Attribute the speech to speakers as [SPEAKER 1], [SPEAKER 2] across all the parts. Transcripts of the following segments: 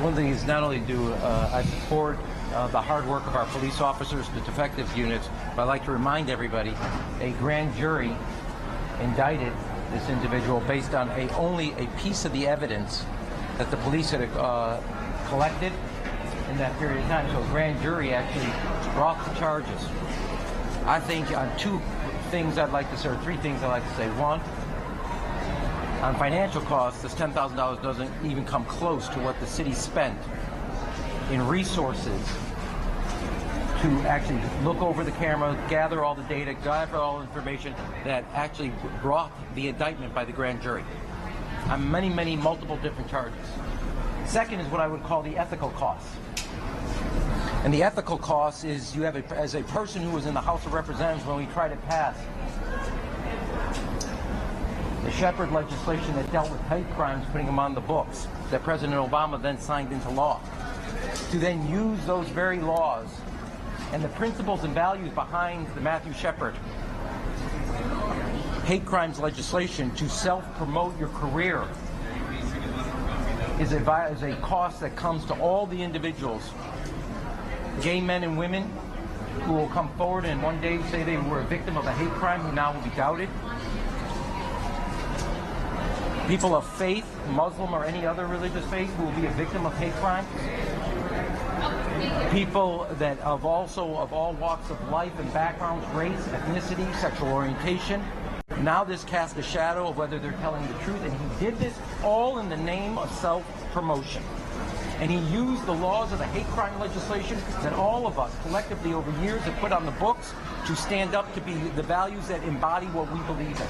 [SPEAKER 1] One thing is not only do I support the hard work of our police officers, the defective units, but I'd like to remind everybody a grand jury indicted this individual based on only a piece of the evidence that the police had collected in that period of time. So a grand jury actually brought the charges. I think on two things I'd like to say, or three things I'd like to say. One, on financial costs, this $10,000 doesn't even come close to what the city spent in resources to actually look over the camera, gather all the data, gather all the information that actually brought the indictment by the grand jury on many, multiple different charges. Second is what I would call the ethical costs. And the ethical cost is you have, as a person who was in the House of Representatives when we tried to pass the Shepard legislation that dealt with hate crimes, putting them on the books, that President Obama then signed into law, to then use those very laws and the principles and values behind the Matthew Shepard hate crimes legislation to self-promote your career is a cost that comes to all the individuals, gay men and women, who will come forward and one day say they were a victim of a hate crime who now will be doubted. People of faith, Muslim or any other religious faith, who will be a victim of hate crime. People that of all walks of life and backgrounds, race, ethnicity, sexual orientation. Now this casts a shadow of whether they're telling the truth, and he did this all in the name of self-promotion. And he used the laws of the hate crime legislation that all of us collectively over years have put on the books to stand up to be the values that embody what we believe in.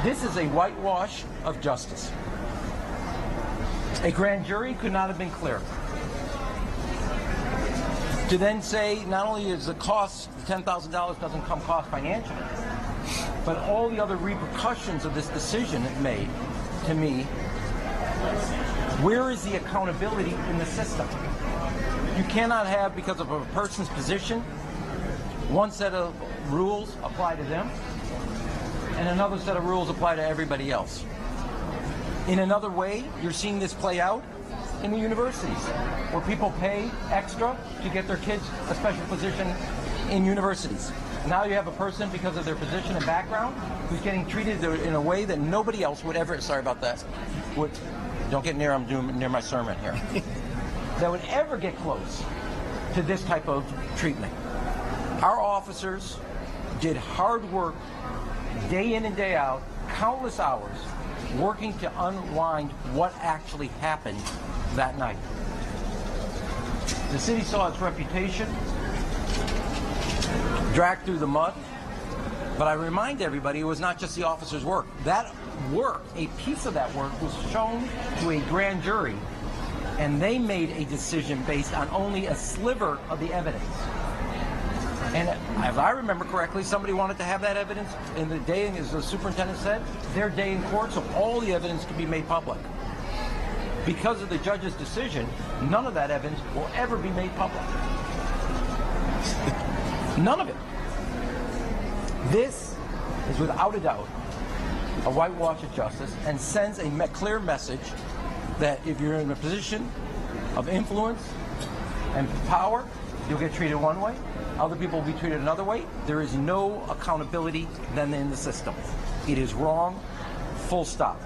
[SPEAKER 1] This is a whitewash of justice. A grand jury could not have been clearer. To then say not only is the cost, the $10,000 doesn't come cost financially, but all the other repercussions of this decision it made, to me, where is the accountability in the system? You cannot have, because of a person's position, one set of rules apply to them, and another set of rules apply to everybody else. In another way, you're seeing this play out in the universities, where people pay extra to get their kids a special position in universities. Now you have a person, because of their position and background, who's getting treated in a way that nobody else would ever, sorry about that, don't get near, I'm doing near my sermon here, that would ever get close to this type of treatment. Our officers did hard work, day in and day out, countless hours, working to unwind what actually happened that night. The city saw its reputation dragged through the mud, but I remind everybody it was not just the officers' work. That work, a piece of that work, was shown to a grand jury, and they made a decision based on only a sliver of the evidence. And if I remember correctly, somebody wanted to have that evidence in the day, as the superintendent said, their day in court, so all the evidence could be made public. Because of the judge's decision, none of that evidence will ever be made public. None of it. This is without a doubt a whitewash of justice, and sends a clear message that if you're in a position of influence and power, you'll get treated one way, other people will be treated another way. There is no accountability then in the system. It is wrong, full stop.